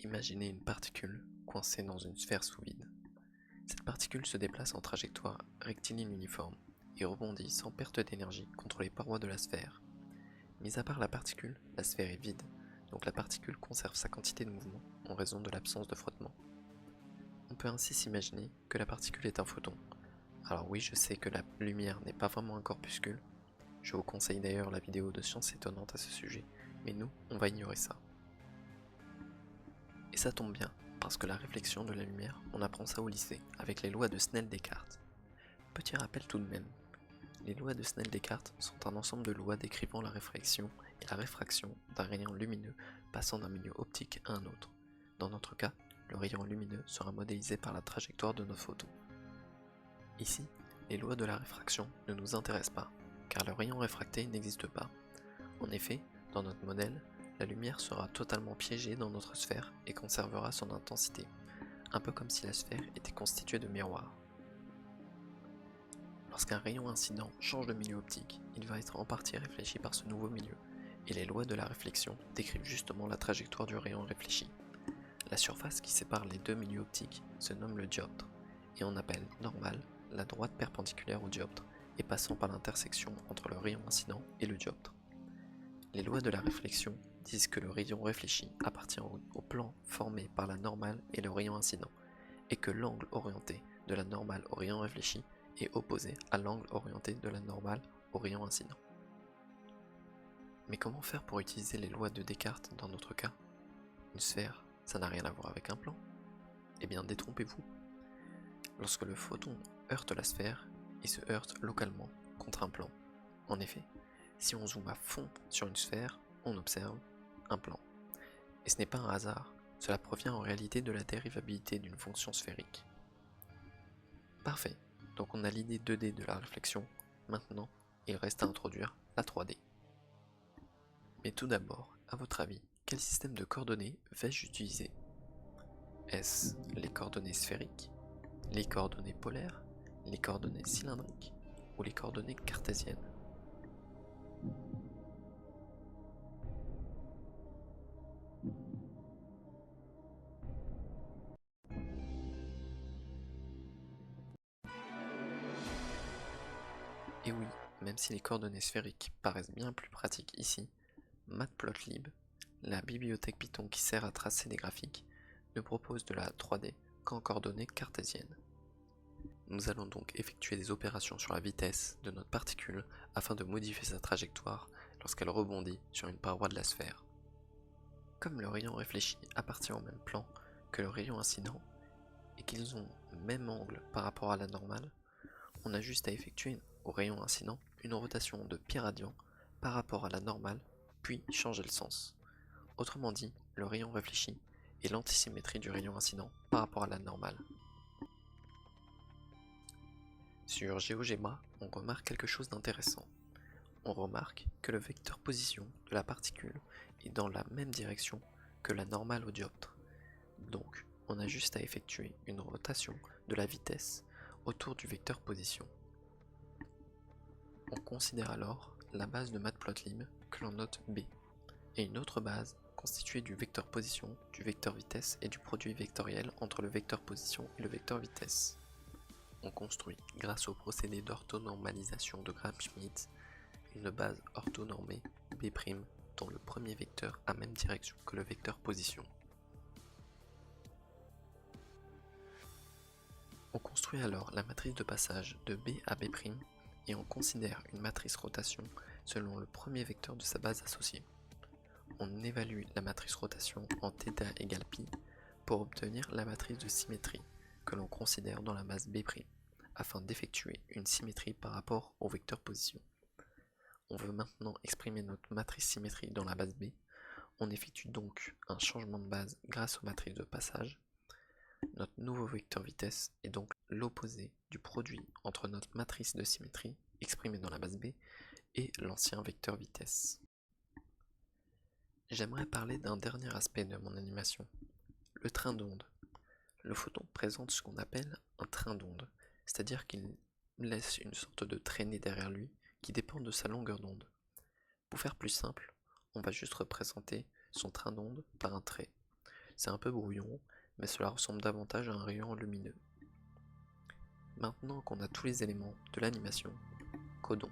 Imaginez une particule coincée dans une sphère sous vide. Cette particule se déplace en trajectoire rectiligne uniforme et rebondit sans perte d'énergie contre les parois de la sphère. Mis à part la particule, la sphère est vide, donc la particule conserve sa quantité de mouvement en raison de l'absence de frottement. On peut ainsi s'imaginer que la particule est un photon. Alors oui, je sais que la lumière n'est pas vraiment un corpuscule, je vous conseille d'ailleurs la vidéo de Science étonnante à ce sujet, mais nous, on va ignorer ça. Et ça tombe bien, parce que la réflexion de la lumière, on apprend ça au lycée, avec les lois de Snell-Descartes. Petit rappel tout de même, les lois de Snell-Descartes sont un ensemble de lois décrivant la réflexion et la réfraction d'un rayon lumineux passant d'un milieu optique à un autre. Dans notre cas, le rayon lumineux sera modélisé par la trajectoire de notre photon. Ici, les lois de la réfraction ne nous intéressent pas, car le rayon réfracté n'existe pas. En effet, dans notre modèle, la lumière sera totalement piégée dans notre sphère et conservera son intensité, un peu comme si la sphère était constituée de miroirs. Lorsqu'un rayon incident change de milieu optique, il va être en partie réfléchi par ce nouveau milieu, et les lois de la réflexion décrivent justement la trajectoire du rayon réfléchi. La surface qui sépare les deux milieux optiques se nomme le dioptre, et on appelle normale la droite perpendiculaire au dioptre, et passant par l'intersection entre le rayon incident et le dioptre. Les lois de la réflexion disent que le rayon réfléchi appartient au plan formé par la normale et le rayon incident, et que l'angle orienté de la normale au rayon réfléchi est opposé à l'angle orienté de la normale au rayon incident. Mais comment faire pour utiliser les lois de Descartes dans notre cas? Une sphère, ça n'a rien à voir avec un plan. Eh bien, détrompez-vous. Lorsque le photon heurte la sphère, il se heurte localement contre un plan. En effet, si on zoome à fond sur une sphère, on observe un plan. Et ce n'est pas un hasard, cela provient en réalité de la dérivabilité d'une fonction sphérique. Parfait, donc on a l'idée 2D de la réflexion, maintenant il reste à introduire la 3D. Mais tout d'abord, à votre avis, quel système de coordonnées vais-je utiliser? Est-ce les coordonnées sphériques, les coordonnées polaires, les coordonnées cylindriques ou les coordonnées cartésiennes? Et oui, même si les coordonnées sphériques paraissent bien plus pratiques ici, Matplotlib, la bibliothèque Python qui sert à tracer des graphiques, ne propose de la 3D qu'en coordonnées cartésiennes. Nous allons donc effectuer des opérations sur la vitesse de notre particule afin de modifier sa trajectoire lorsqu'elle rebondit sur une paroi de la sphère. Comme le rayon réfléchi appartient au même plan que le rayon incident et qu'ils ont même angle par rapport à la normale, on a juste à effectuer au rayon incident une rotation de pi radian par rapport à la normale, puis changer le sens. Autrement dit, le rayon réfléchi est l'antisymétrie du rayon incident par rapport à la normale. Sur GeoGebra, on remarque quelque chose d'intéressant. On remarque que le vecteur position de la particule est dans la même direction que la normale au dioptre. Donc, on a juste à effectuer une rotation de la vitesse autour du vecteur position. On considère alors la base de Matplotlib que l'on note B, et une autre base constituée du vecteur position, du vecteur vitesse et du produit vectoriel entre le vecteur position et le vecteur vitesse. On construit, grâce au procédé d'orthonormalisation de Gram-Schmidt, une base orthonormée B' dont le premier vecteur a même direction que le vecteur position. On construit alors la matrice de passage de B à B' et on considère une matrice rotation selon le premier vecteur de sa base associée. On évalue la matrice rotation en θ égale π pour obtenir la matrice de symétrie que l'on considère dans la base B', afin d'effectuer une symétrie par rapport au vecteur position. On veut maintenant exprimer notre matrice symétrie dans la base B. On effectue donc un changement de base grâce aux matrices de passage. Notre nouveau vecteur vitesse est donc l'opposé du produit entre notre matrice de symétrie, exprimée dans la base B, et l'ancien vecteur vitesse. J'aimerais parler d'un dernier aspect de mon animation, le train d'onde. Le photon présente ce qu'on appelle un train d'onde, c'est-à-dire qu'il laisse une sorte de traînée derrière lui qui dépend de sa longueur d'onde. Pour faire plus simple, on va juste représenter son train d'onde par un trait. C'est un peu brouillon, mais cela ressemble davantage à un rayon lumineux. Maintenant qu'on a tous les éléments de l'animation, codons.